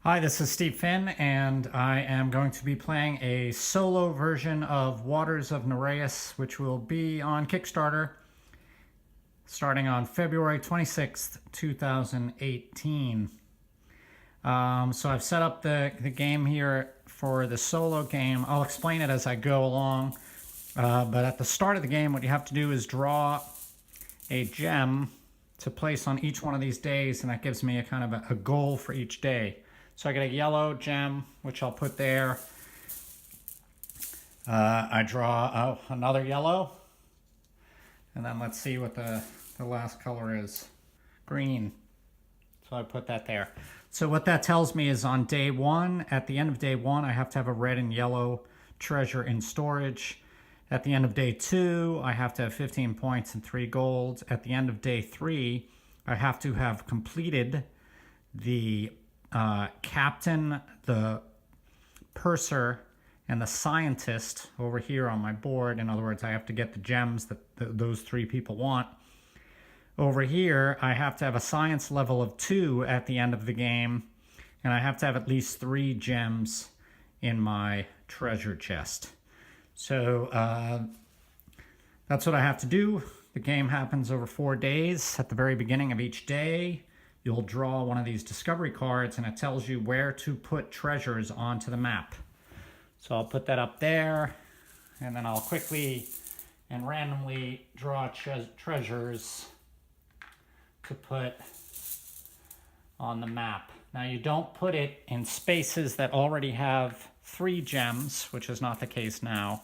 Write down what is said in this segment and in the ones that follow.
Hi, this is Steve Finn, and I am going to be playing a solo version of Waters of Nereus, which will be on Kickstarter starting on February 26th, 2018. So I've set up the game here for the solo game. I'll explain it as I go along, but at the start of the game, what you have to do is draw a gem to place on each one of these days, and that gives me a kind of a goal for each day. So I get a yellow gem, which I'll put there. I draw another yellow. And then let's see what the last color is. Green. So I put that there. So what that tells me is on day one, at the end of day one, I have to have a red and yellow treasure in storage. At the end of day two, I have to have 15 points and 3 gold. At the end of day three, I have to have completed the captain, the purser, and the scientist over here on my board. In other words, I have to get the gems that those 3 people want. Over here, I have to have a science level of 2 at the end of the game, and I have to have at least 3 gems in my treasure chest. So that's what I have to do. The game happens over 4 days. At the very beginning of each day, you'll draw one of these discovery cards, and it tells you where to put treasures onto the map. So I'll put that up there, and then I'll quickly and randomly draw treasures to put on the map. Now you don't put it in spaces that already have 3 gems, which is not the case now.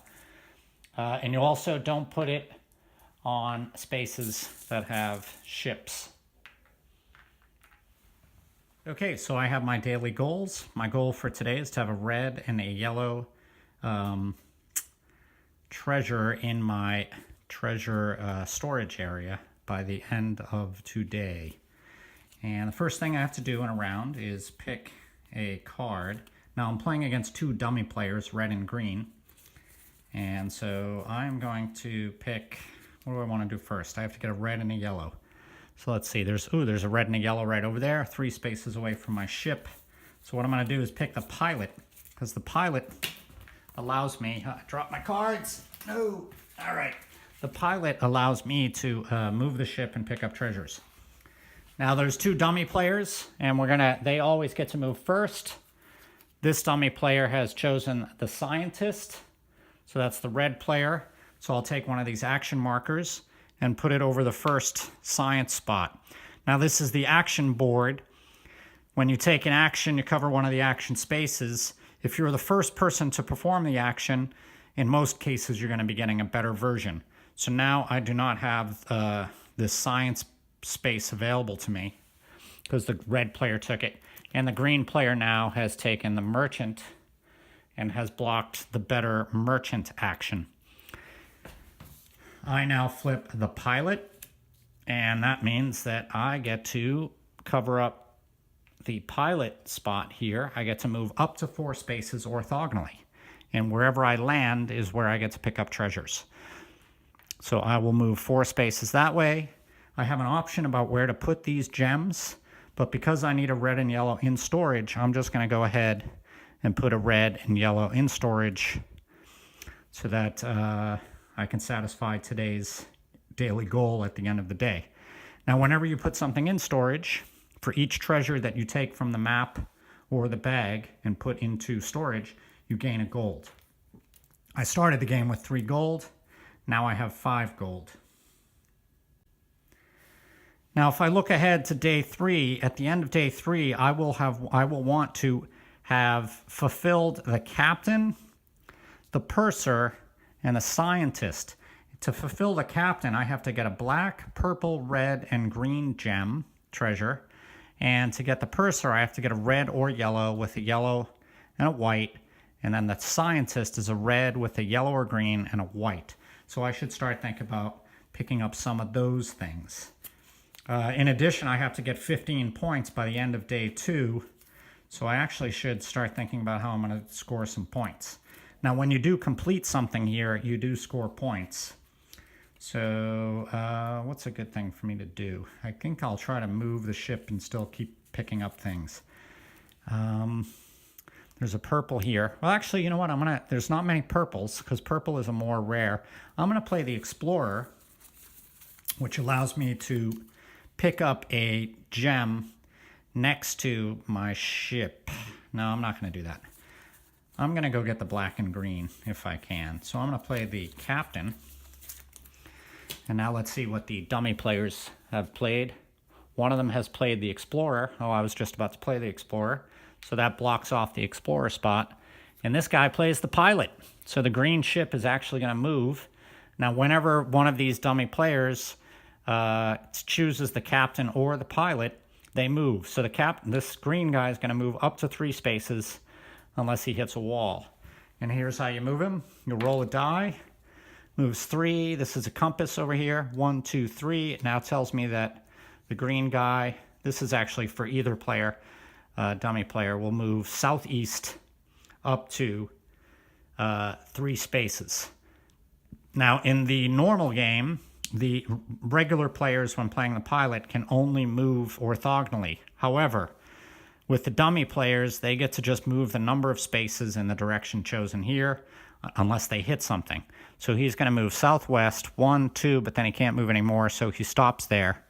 And you also don't put it on spaces that have ships. Okay, so I have my daily goals. My goal for today is to have a red and a yellow treasure in my treasure storage area by the end of today. And the first thing I have to do in a round is pick a card. Now I'm playing against 2 dummy players, red and green. And so I'm going to pick, what do I want to do first? I have to get a red and a yellow. So let's see, there's a red and a yellow right over there, 3 spaces away from my ship. So what I'm going to do is pick the pilot, because the pilot allows me, drop my cards, no, all right. The pilot allows me to move the ship and pick up treasures. Now there's 2 dummy players, and they always get to move first. This dummy player has chosen the scientist, so that's the red player. So I'll take one of these action markers and put it over the first science spot. Now this is the action board. When you take an action, you cover one of the action spaces. If you're the first person to perform the action, in most cases you're going to be getting a better version. So now I do not have this science space available to me because the red player took it. And the green player now has taken the merchant and has blocked the better merchant action. I now flip the pilot, and that means that I get to cover up the pilot spot here. I get to move up to 4 spaces orthogonally, and wherever I land is where I get to pick up treasures. So I will move 4 spaces that way. I have an option about where to put these gems, but because I need a red and yellow in storage, I'm just going to go ahead and put a red and yellow in storage so that I can satisfy today's daily goal at the end of the day. Now, whenever you put something in storage, for each treasure that you take from the map or the bag and put into storage, you gain a gold. I started the game with 3 gold. Now I have 5 gold. Now, if I look ahead to day 3, at the end of day 3, I will want to have fulfilled the captain, the purser, and the scientist. To fulfill the captain, I have to get a black, purple, red, and green gem treasure. And to get the purser, I have to get a red or yellow with a yellow and a white. And then the scientist is a red with a yellow or green and a white. So I should start thinking about picking up some of those things. In addition, I have to get 15 points by the end of day 2. So I actually should start thinking about how I'm going to score some points. Now, when you do complete something here, you do score points. So what's a good thing for me to do? I think I'll try to move the ship and still keep picking up things. There's a purple here. Well, actually, you know what? There's not many purples because purple is a more rare. I'm gonna play the Explorer, which allows me to pick up a gem next to my ship. No, I'm not gonna do that. I'm gonna go get the black and green if I can. So I'm gonna play the Captain. And now let's see what the dummy players have played. One of them has played the Explorer. Oh, I was just about to play the Explorer. So that blocks off the Explorer spot. And this guy plays the Pilot. So the green ship is actually going to move. Now, whenever one of these dummy players chooses the Captain or the Pilot, they move. So this green guy is going to move up to 3 spaces unless he hits a wall. And here's how you move him. You roll a die. Moves 3. This is a compass over here. 1, 2, 3. It now tells me that the green guy, this is actually for either player, dummy player, will move southeast up to 3 spaces. Now, in the normal game, the regular players, when playing the Pilot, can only move orthogonally. However, with the dummy players, they get to just move the number of spaces in the direction chosen here, unless they hit something. So he's going to move southwest, 1, 2, but then he can't move anymore, so he stops there.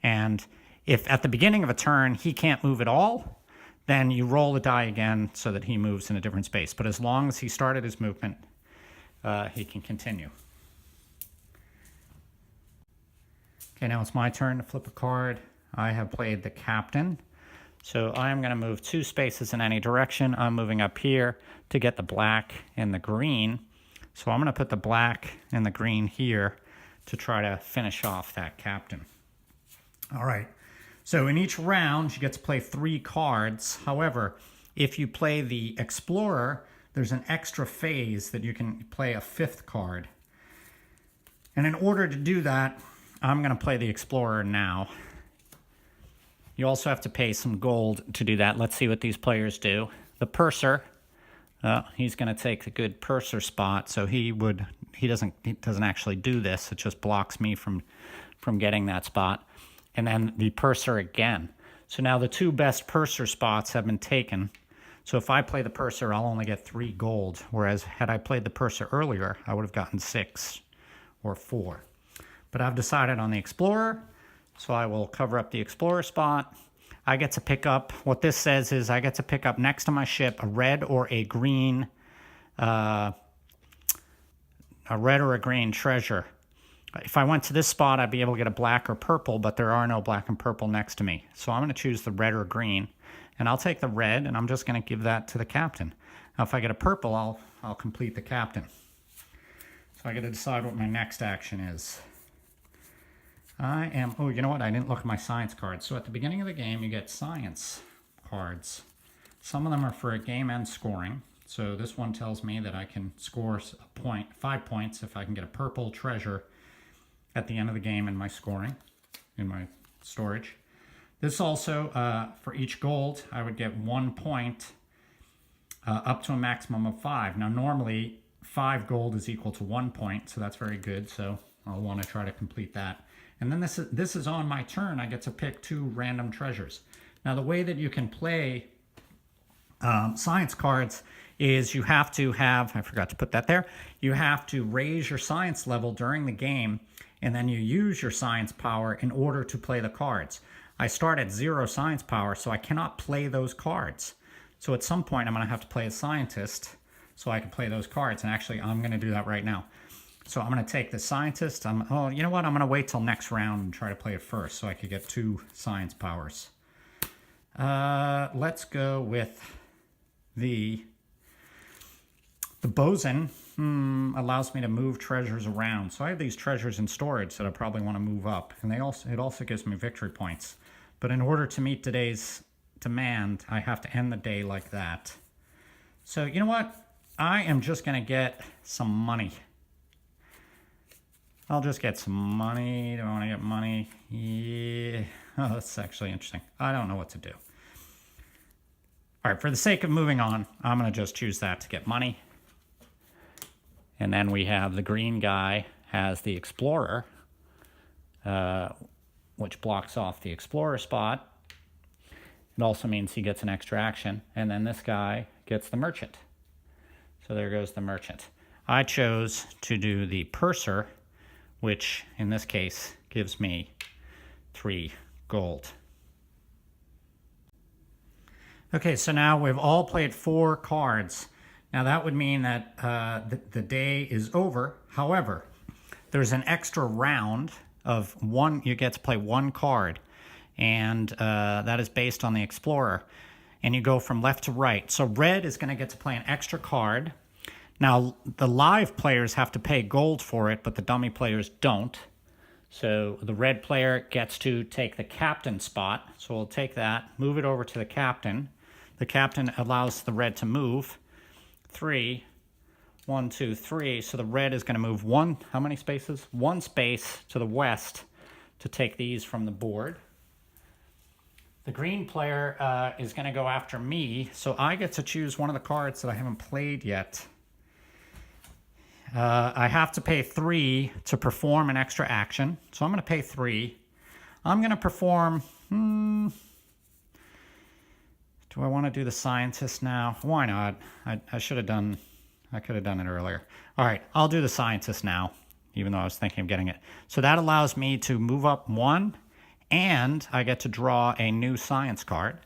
And if at the beginning of a turn he can't move at all, then you roll the die again so that he moves in a different space. But as long as he started his movement, he can continue. Okay, now it's my turn to flip a card. I have played the Captain. So I'm going to move 2 spaces in any direction. I'm moving up here to get the black and the green. So I'm going to put the black and the green here to try to finish off that Captain. All right. So in each round, you get to play 3 cards. However, if you play the Explorer, there's an extra phase that you can play a 5th card. And in order to do that, I'm going to play the Explorer now. You also have to pay some gold to do that. Let's see what these players do. The Purser, he's going to take a good Purser spot, so he doesn't actually do this. It just blocks me from getting that spot. And then the Purser again. So now the 2 best Purser spots have been taken. So if I play the Purser, I'll only get 3 gold, whereas had I played the Purser earlier, I would have gotten 6 or 4. But I've decided on the Explorer. So I will cover up the Explorer spot. I get to pick up, what this says is I get to pick up next to my ship a red or a green treasure. If I went to this spot, I'd be able to get a black or purple, but there are no black and purple next to me. So I'm going to choose the red or green, and I'll take the red, and I'm just going to give that to the Captain. Now if I get a purple, I'll complete the Captain. So I got to decide what my next action is. Oh, you know what? I didn't look at my science cards. So at the beginning of the game, you get science cards. Some of them are for a game end scoring. So this one tells me that I can score 5 points if I can get a purple treasure at the end of the game in my scoring, in my storage. This also, for each gold, I would get 1 point up to a maximum of 5. Now, normally, 5 gold is equal to 1 point, so that's very good. So I'll want to try to complete that. And then this is on my turn. I get to pick 2 random treasures. Now, the way that you can play science cards is you have to have, I forgot to put that there, you have to raise your science level during the game, and then you use your science power in order to play the cards. I start at 0 science power, so I cannot play those cards. So at some point, I'm going to have to play a scientist so I can play those cards. And actually, I'm going to do that right now. So I'm going to take the scientist. Oh, you know what? I'm going to wait till next round and try to play it first so I could get 2 science powers. Let's go with the bosun. Allows me to move treasures around. So I have these treasures in storage that I probably want to move up. And it also gives me victory points. But in order to meet today's demand, I have to end the day like that. So you know what? I am just going to get some money. I'll just get some money. Do I want to get money? Yeah. Oh, that's actually interesting. I don't know what to do. All right, for the sake of moving on, I'm going to just choose that to get money. And then we have the green guy has the Explorer, which blocks off the Explorer spot. It also means he gets an extra action, and then this guy gets the merchant. So there goes the merchant. I chose to do the purser, which in this case gives me 3 gold. Okay, so now we've all played 4 cards. Now that would mean that the day is over. However, there's an extra round of 1. You get to play 1 card, and that is based on the Explorer. And you go from left to right. So red is going to get to play an extra card. Now, the live players have to pay gold for it, but the dummy players don't. So the red player gets to take the captain spot. So we'll take that, move it over to the captain. The captain allows the red to move 3. 1, 2, 3. So the red is going to move 1, how many spaces? 1 space to the west to take these from the board. The green player is going to go after me, so I get to choose one of the cards that I haven't played yet. I have to pay 3 to perform an extra action, so I'm going to pay 3. I'm going to perform... Do I want to do the scientist now? Why not? I should have done... I could have done it earlier. All right, I'll do the scientist now, even though I was thinking of getting it. So that allows me to move up 1, and I get to draw a new science card.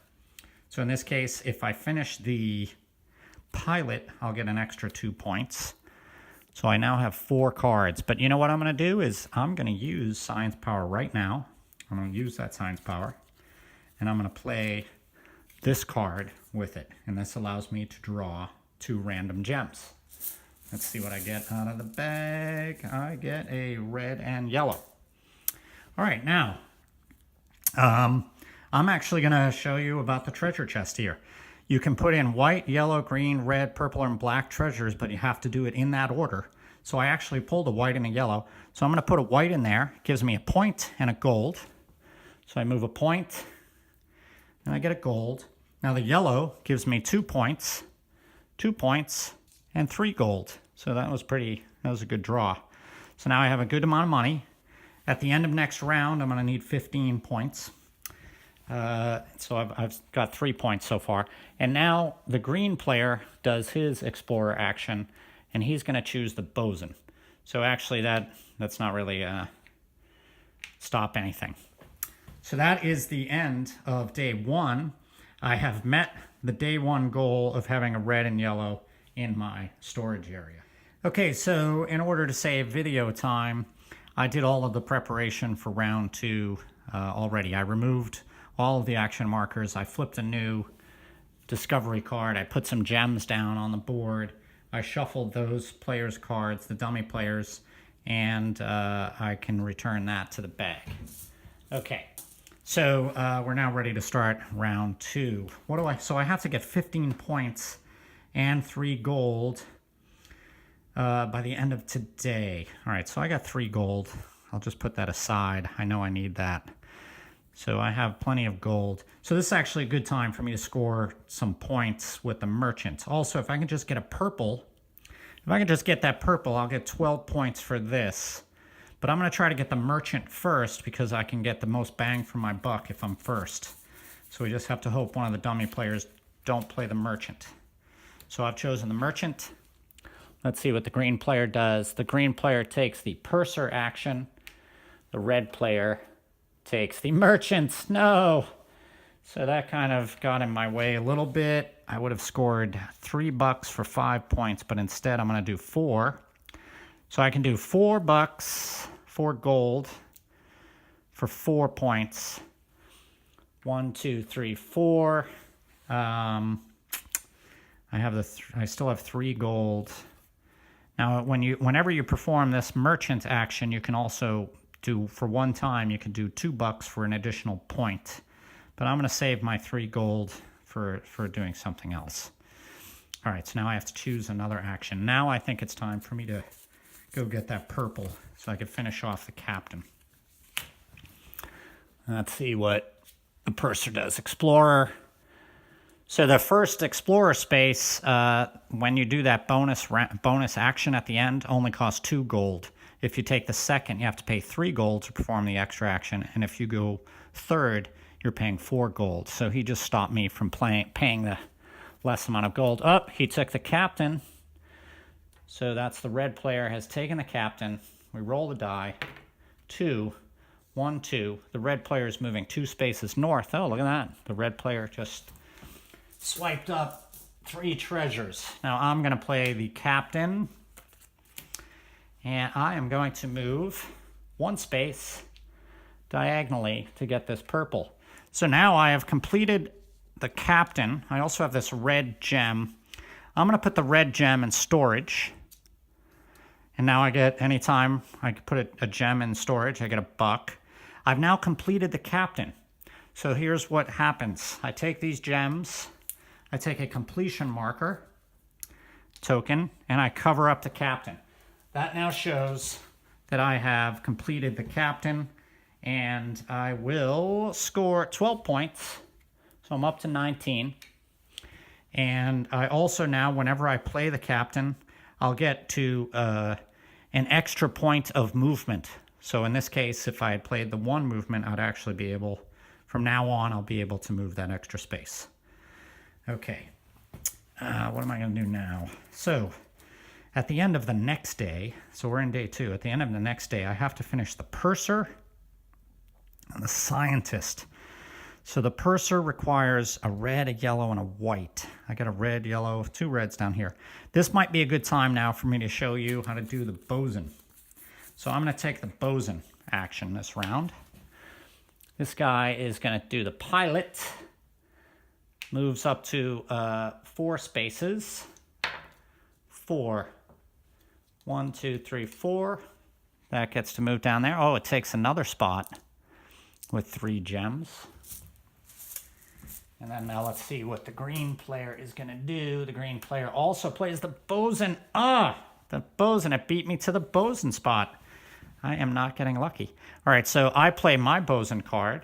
So in this case, if I finish the pilot, I'll get an extra 2 points. So I now have 4 cards. But you know what I'm going to do is I'm going to use science power right now. I'm going to use that science power, and I'm going to play this card with it. And this allows me to draw 2 random gems. Let's see what I get out of the bag. I get a red and yellow. All right, now, I'm actually going to show you about the treasure chest here. You can put in white, yellow, green, red, purple, and black treasures, but you have to do it in that order. So I actually pulled a white and a yellow. So I'm going to put a white in there. It gives me a point and a gold. So I move a point, and I get a gold. Now the yellow gives me 2 points, 2 points, and 3 gold. So that was a good draw. So now I have a good amount of money. At the end of next round, I'm going to need 15 points. So I've got 3 points so far. And now the green player does his explorer action, and he's going to choose the bosun. So actually that's not really stop anything. So that is the end of day 1. I have met the day 1 goal of having a red and yellow in my storage area. Okay, so in order to save video time, I did all of the preparation for round 2 already. I removed all of the action markers. I flipped a new discovery card. I put some gems down on the board. I shuffled those players' cards, the dummy players, and I can return that to the bag. Okay, so we're now ready to start round 2. So I have to get 15 points and 3 gold by the end of today. All right, so I got 3 gold. I'll just put that aside. I know I need that. So I have plenty of gold. So this is actually a good time for me to score some points with the merchant. Also, if I can just get a purple, I'll get 12 points for this. But I'm going to try to get the merchant first because I can get the most bang for my buck if I'm first. So we just have to hope one of the dummy players don't play the merchant. So I've chosen the merchant. Let's see what the green player does. The green player takes the purser action. The red player takes the merchant. No! So that kind of got in my way a little bit. I would have scored $3 for 5 points, but instead I'm going to do 4. So I can do $4, 4 gold for 4 points. 1, 2, 3, 4. I still have 3 gold. Now, whenever you perform this merchant action, you can also do, for one time, you can do $2 for an additional point. But I'm going to save my 3 gold for doing something else. All right, so now I have to choose another action. Now I think it's time for me to go get that purple so I can finish off the captain. Let's see what the purser does. Explorer. So the first explorer space, when you do that bonus action at the end, only costs 2 gold. If you take the second, you have to pay 3 gold to perform the extra action. And if you go third, you're paying 4 gold. So he just stopped me from paying the less amount of gold. Oh, he took the captain. So that's the red player has taken the captain. We roll the die. 2, 1, 2. The red player is moving 2 spaces north. Oh, look at that. The red player just swiped up 3 treasures. Now I'm going to play the captain. And I am going to move 1 space diagonally to get this purple. So now I have completed the captain. I also have this red gem. I'm going to put the red gem in storage. And now I get, anytime I put a gem in storage, I get a buck. I've now completed the captain. So here's what happens. I take these gems, I take a completion marker token, and I cover up the captain. That now shows that I have completed the captain, and I will score 12 points. So I'm up to 19. And I also now, whenever I play the captain, I'll get to an extra point of movement. So in this case, if I had played the 1 movement, I'd actually be able, from now on, I'll be able to move that extra space. Okay, what am I going to do now? So at the end of the next day, so we're in day 2, at the end of the next day, I have to finish the purser and the scientist. So the purser requires a red, a yellow, and a white. I got a red, yellow, 2 reds down here. This might be a good time now for me to show you how to do the boson. So I'm going to take the boson action this round. This guy is going to do the pilot. Moves up to 4 spaces. 4. 1, 2, 3, 4. That gets to move down there. Oh, it takes another spot with 3 gems. And then now let's see what the green player is going to do. The green player also plays the boson. The boson. It beat me to the boson spot. I am not getting lucky. All right, so I play my boson card.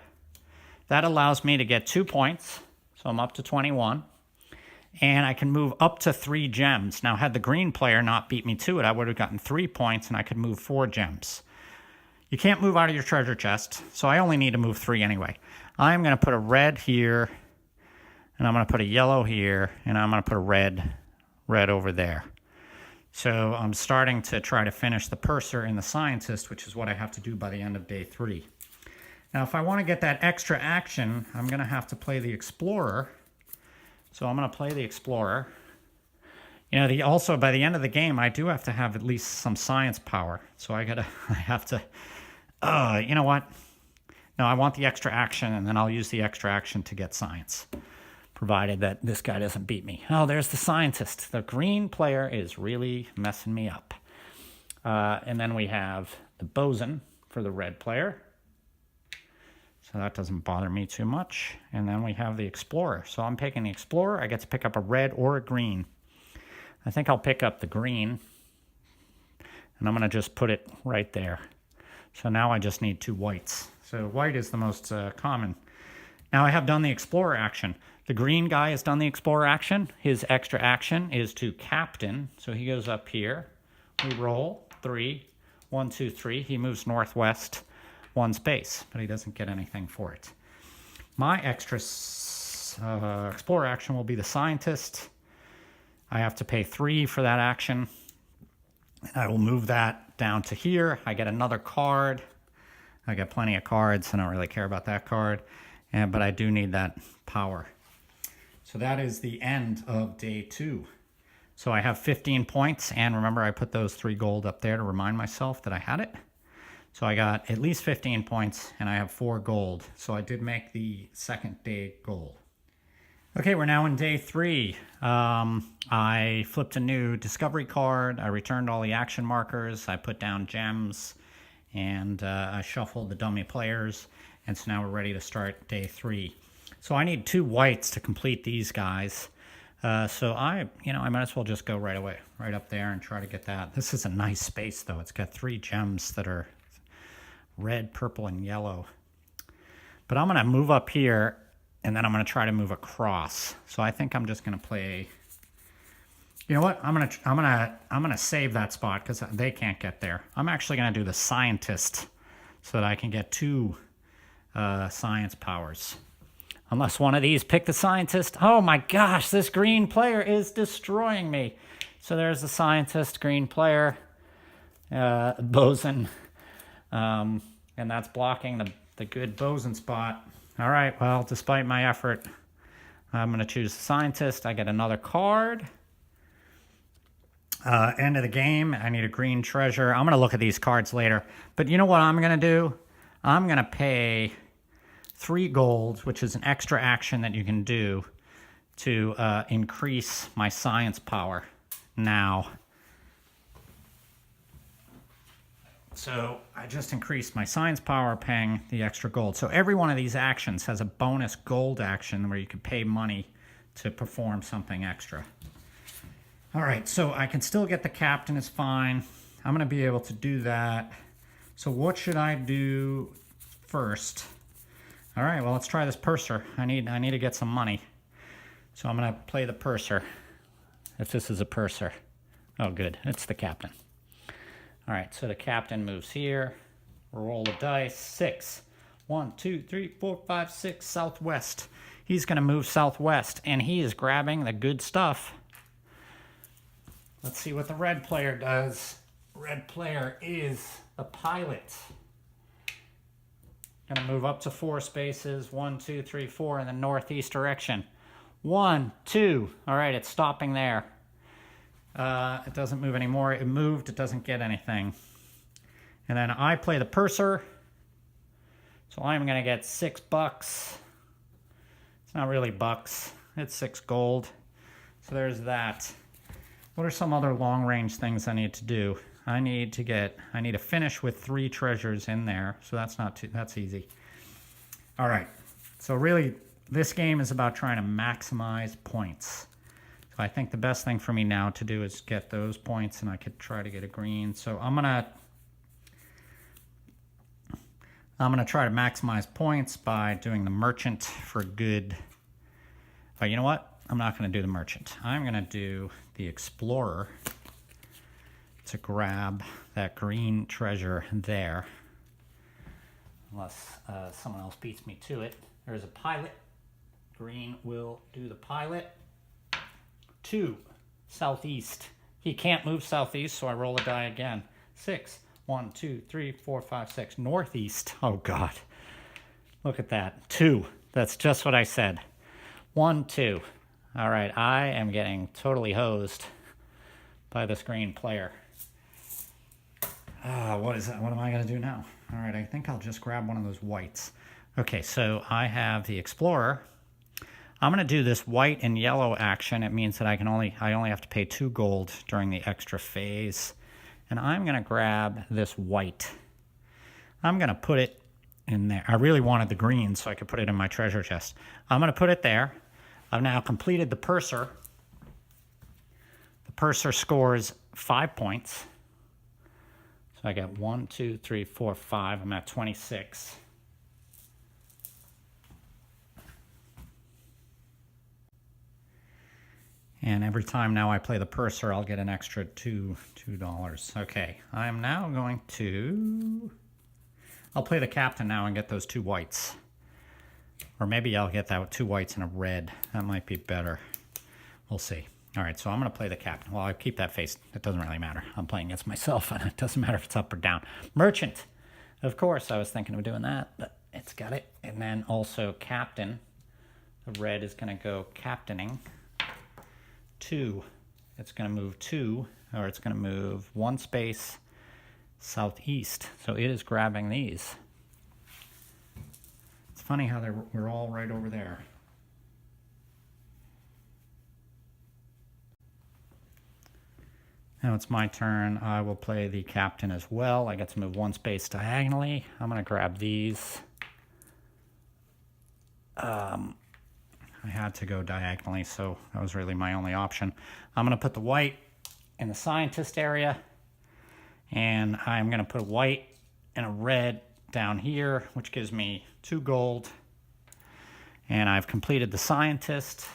That allows me to get 2 points. So I'm up to 21. And I can move up to 3 gems. Now, had the green player not beat me to it, I would have gotten 3 points and I could move 4 gems. You can't move out of your treasure chest, so I only need to move 3 anyway. I'm going to put a red here, and I'm going to put a yellow here, and I'm going to put a red over there. So I'm starting to try to finish the purser and the scientist, which is what I have to do by the end of day 3. Now, if I want to get that extra action, I'm going to have to play the explorer. So I'm going to play the explorer. You know, also by the end of the game, I do have to have at least some science power. So I have to, you know what? No, I want the extra action, and then I'll use the extra action to get science, provided that this guy doesn't beat me. Oh, there's the scientist. The green player is really messing me up. And then we have the boson for the red player. So that doesn't bother me too much. And then we have the explorer. So I'm picking the explorer. I get to pick up a red or a green. I think I'll pick up the green. And I'm going to just put it right there. So now I just need 2 whites. So white is the most common. Now I have done the explorer action. The green guy has done the explorer action. His extra action is to captain. So he goes up here. We roll 3. 1, 2, 3. He moves northwest 1 space, but he doesn't get anything for it. My extra explorer action will be the scientist. I have to pay 3 for that action. I will move that down to here. I get another card. I get plenty of cards. I don't really care about that card, but I do need that power. So that is the end of day 2. So I have 15 points, and remember I put those 3 gold up there to remind myself that I had it. So I got at least 15 points, and I have 4 gold. So I did make the second day goal. Okay, we're now in day 3. I flipped a new discovery card. I returned all the action markers. I put down gems, and I shuffled the dummy players. And so now we're ready to start day 3. So I need 2 whites to complete these guys. So I might as well just go right away, right up there and try to get that. This is a nice space, though. It's got 3 gems that are red, purple, and yellow. But I'm going to move up here, and then I'm going to try to move across. So I think I'm just going to play. You know what? I'm going to save that spot because they can't get there. I'm actually going to do the scientist so that I can get 2 science powers. Unless one of these pick the scientist. Oh my gosh, this green player is destroying me. So there's the scientist, green player, boson. And that's blocking the good boson spot. All right, well, despite my effort, I'm going to choose the scientist. I get another card. End of the game. I need a green treasure. I'm going to look at these cards later. But you know what I'm going to do? I'm going to pay 3 gold, which is an extra action that you can do to increase my science power now. So I just increased my science power paying the extra gold. So every one of these actions has a bonus gold action where you can pay money to perform something extra. All right, so I can still get the captain is fine. I'm going to be able to do that. So what should I do first? All right, well, let's try this purser. I need to get some money. So I'm going to play the purser, if this is a purser. Oh, good. It's the captain. All right, so the captain moves here. Roll the dice. 6. 1, 2, 3, 4, 5, 6. Southwest. He's going to move southwest, and he is grabbing the good stuff. Let's see what the red player does. Red player is the pilot. Gonna move up to 4 spaces. 1, 2, 3, 4 in the northeast direction. 1, 2. All right, it's stopping there. It doesn't move anymore. It moved. It doesn't get anything. And then I play the purser. So I'm gonna get $6. It's not really bucks. It's 6 gold. So there's that. What are some other long-range things I need to do? I need to finish with 3 treasures in there, so that's easy. All right, so really, this game is about trying to maximize points. So I think the best thing for me now to do is get those points, and I could try to get a green. So I'm gonna try to maximize points by doing the merchant for good. But you know what? I'm not going to do the merchant. I'm going to do the explorer to grab that green treasure there. Unless someone else beats me to it. There's a pilot. Green will do the pilot. 2, southeast. He can't move southeast, so I roll a die again. 6. 1, 2, 3, 4, 5, 6. Northeast. Oh, God. Look at that. 2. That's just what I said. 1, 2. All right, I am getting totally hosed by this green player. What is that? What am I going to do now? All right, I think I'll just grab one of those whites. Okay, so I have the explorer. I'm going to do this white and yellow action. It means that I only have to pay 2 gold during the extra phase. And I'm going to grab this white. I'm going to put it in there. I really wanted the green so I could put it in my treasure chest. I'm going to put it there. I've now completed the purser. The purser scores 5 points. So I get 1, 2, 3, 4, 5. I'm at 26. And every time now I play the purser, I'll get an extra $2. Okay, I'm now going to... I'll play the captain now and get those 2 whites. Or maybe I'll get that with 2 whites and a red. That might be better. We'll see. All right, so I'm going to play the captain. Well, I keep that face. It doesn't really matter. I'm playing against myself, and it doesn't matter if it's up or down. Merchant. Of course, I was thinking of doing that, but it's got it. And then also captain. The red is going to go captaining. 2. It's going to move 2, or it's going to move 1 space southeast. So it is grabbing these. It's funny how we're all right over there. Now it's my turn. I will play the captain as well. I get to move 1 space diagonally. I'm going to grab these. I had to go diagonally, so that was really my only option. I'm going to put the white in the scientist area, and I'm going to put white and a red down here, which gives me 2 gold. And I've completed the scientist.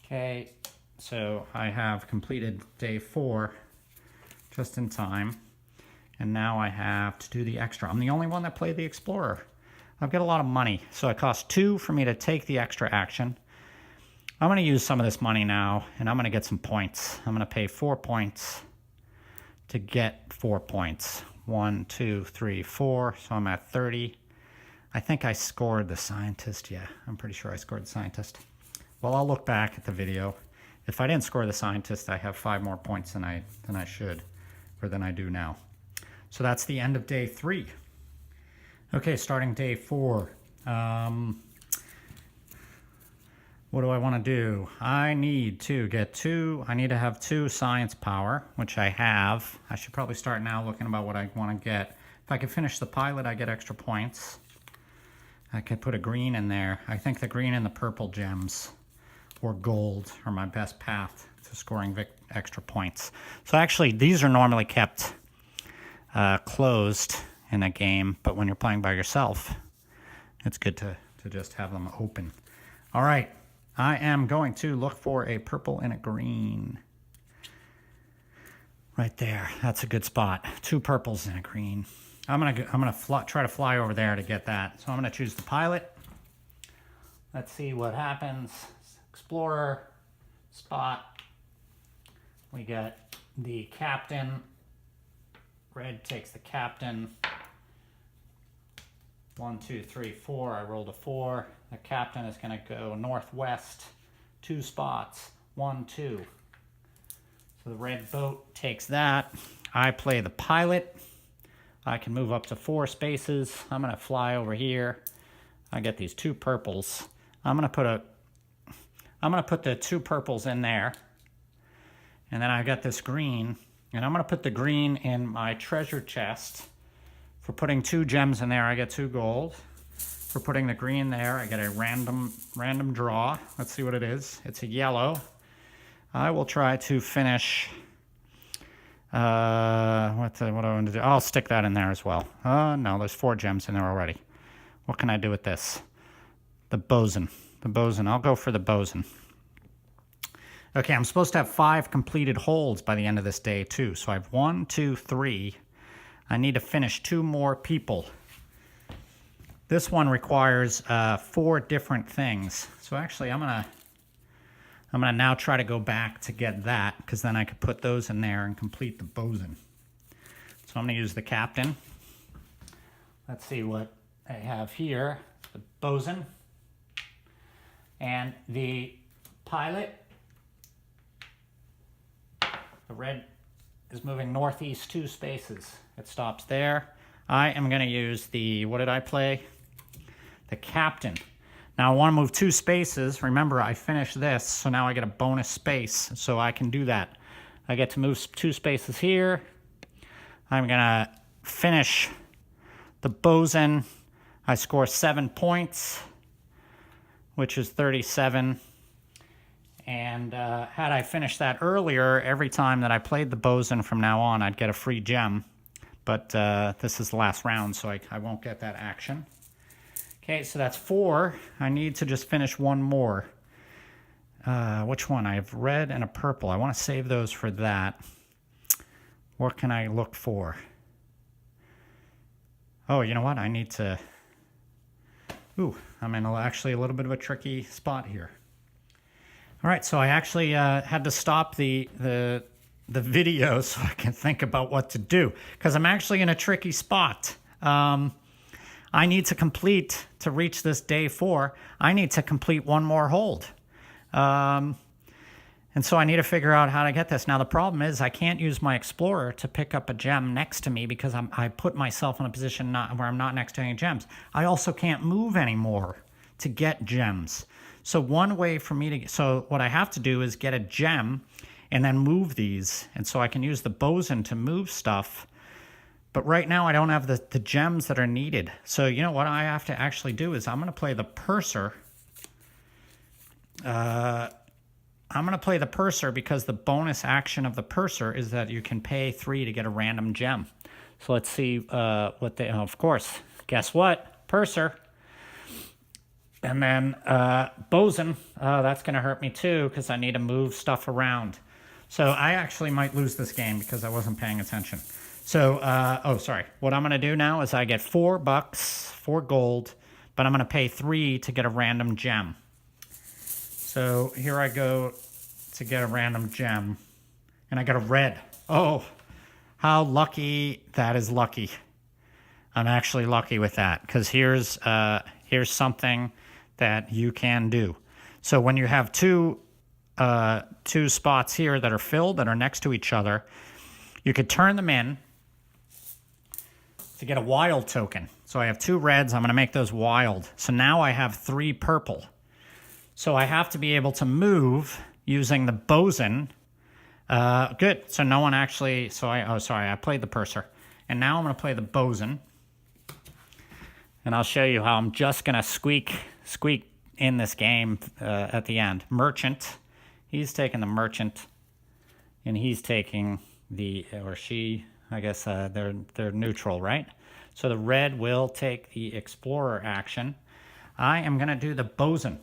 Okay, so I have completed day 4 just in time. And now I have to do the extra. I'm the only one that played the explorer. I've got a lot of money. So it costs 2 for me to take the extra action. I'm going to use some of this money now, and I'm going to get some points. I'm going to pay 4 points to get 4 points. 1, 2, 3, 4. So I'm at 30. I think I scored the scientist. Yeah, I'm pretty sure I scored the scientist. Well, I'll look back at the video. If I didn't score the scientist, I have 5 more points than I should, or than I do now. So that's the end of day 3. Okay, starting day 4. What do I want to do? I need to have 2 science power, which I have. I should probably start now looking about what I want to get. If I can finish the pilot, I get extra points. I could put a green in there. I think the green and the purple gems or gold are my best path to scoring extra points. So actually, these are normally kept closed in a game, but when you're playing by yourself, it's good to just have them open. All right, I am going to look for a purple and a green. Right there, that's a good spot. 2 purples and a green. I'm gonna try to fly over there to get that. So I'm gonna choose the pilot. Let's see what happens. Explorer, spot. We got the captain. Red takes the captain. 1, 2, 3, 4. I rolled a 4. The captain is going to go northwest 2 spots. 1, 2. So the red boat takes that. I play the pilot. I can move up to 4 spaces. I'm going to fly over here. I get these 2 purples. I'm going to put the 2 purples in there. And then I got this green. And I'm going to put the green in my treasure chest. For putting 2 gems in there, I get 2 gold. For putting the green there, I get a random draw. Let's see what it is. It's a yellow. I will try to finish... what do I want to do? I'll stick that in there as well. No, there's 4 gems in there already. What can I do with this? The boson. The boson. I'll go for the boson. Okay, I'm supposed to have 5 completed holds by the end of this day, too. So I have 1, 2, 3. I need to finish 2 more people. This one requires 4 different things. So actually, I'm gonna now try to go back to get that, because then I could put those in there and complete the boson. So I'm gonna use the captain. Let's see what I have here. The boson and the pilot. The red is moving northeast 2 spaces. It stops there. I am going to use the, what did I play? The captain. Now I want to move 2 spaces. Remember, I finished this, so now I get a bonus space, so I can do that. I get to move 2 spaces here. I'm going to finish the boson. I score 7 points, which is 37. And had I finished that earlier, every time that I played the boson from now on, I'd get a free gem. But this is the last round, so I won't get that action. Okay, so that's 4. I need to just finish 1 more. Which one? I have red and a purple. I want to save those for that. What can I look for? Oh, you know what? I need to... Ooh, I'm in actually a little bit of a tricky spot here. All right, so I actually had to stop the video so I can think about what to do, because I'm actually in a tricky spot. I need to complete, to reach this day 4, I need to complete 1 more hold. And so I need to figure out how to get this. Now, the problem is I can't use my Explorer to pick up a gem next to me because I put myself in a position where I'm not next to any gems. I also can't move anymore to get gems. So one way for me to... So what I have to do is get a gem and then move these. And so I can use the boson to move stuff. But right now I don't have the gems that are needed. So you know what I have to actually do is I'm going to play the purser. I'm going to play the purser because the bonus action of the purser is that you can pay 3 to get a random gem. So let's see what they... of course, guess what? Purser. And then boson, that's going to hurt me too because I need to move stuff around. So I actually might lose this game because I wasn't paying attention. So, oh, sorry. What I'm going to do now is I get $4, 4 gold. but I'm going to pay 3 to get a random gem. So here I go to get a random gem, and I got a red. Oh, how lucky. That is lucky. I'm actually lucky with that, because here's something that you can do. So when you have two spots here that are filled, that are next to each other, you could turn them in to get a wild token. So I have 2 reds. I'm going to make those wild. So now I have 3 purple. So I have to be able to move using the boson. Good. So no one actually... So I played the purser. And now I'm going to play the boson. And I'll show you how I'm just going to squeak in this game at the end. Merchant. He's taking the merchant. And he's taking the... Or she... I guess they're neutral, right? So the red will take the explorer action. I am going to do the boson.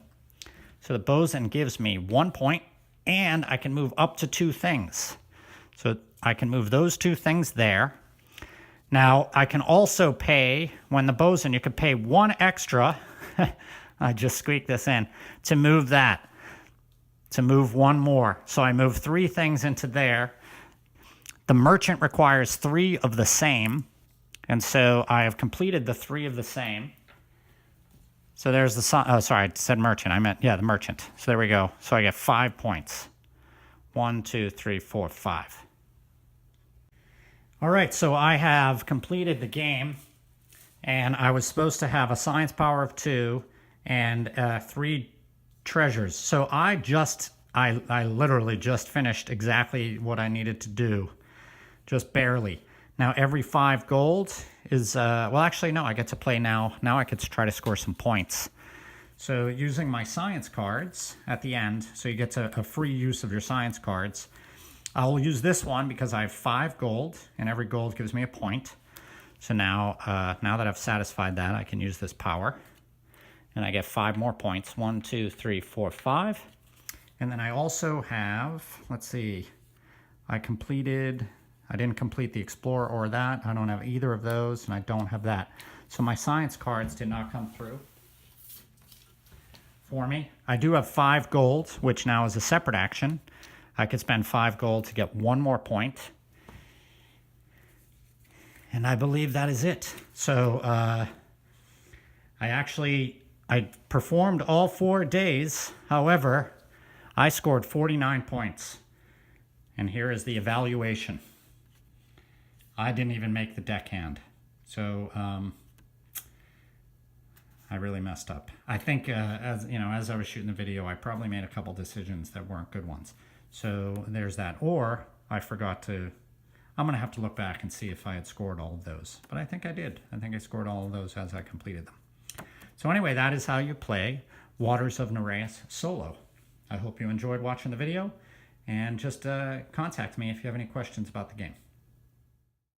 So the boson gives me 1 point, and I can move up to 2 things. So I can move those 2 things there. Now, I can also pay, when the boson, you could pay 1 extra. I just squeaked this in, to move that, to move 1 more. So I move 3 things into there. The merchant requires 3 of the same, and so I have completed the 3 of the same. So there's the... Oh, sorry, I said merchant. I meant, yeah, the merchant. So there we go. So I get 5 points. 1, 2, 3, 4, 5. All right, so I have completed the game, and I was supposed to have a science power of 2 and 3 treasures. So I literally just finished exactly what I needed to do. Just barely. Now every 5 gold is, well actually no, I get to play now. Now I get to try to score some points. So using my science cards at the end, so you get a free use of your science cards. I'll use this one because I have 5 gold, and every gold gives me a point. So now that I've satisfied that, I can use this power. And I get 5 more points. 1, 2, 3, 4, 5. And then I also have, let's see, I didn't complete the Explorer or that. I don't have either of those, and I don't have that. So my science cards did not come through for me. I do have 5 gold, which now is a separate action. I could spend 5 gold to get 1 more point. And I believe that is it. So I performed all 4 days. However, I scored 49 points. And here is the evaluation. I didn't even make the deckhand. So I really messed up. I think as I was shooting the video, I probably made a couple decisions that weren't good ones. So there's that. Or I forgot to... I'm going to have to look back and see if I had scored all of those. But I think I did. I think I scored all of those as I completed them. So anyway, that is how you play Waters of Nereus solo. I hope you enjoyed watching the video. And just contact me if you have any questions about the game.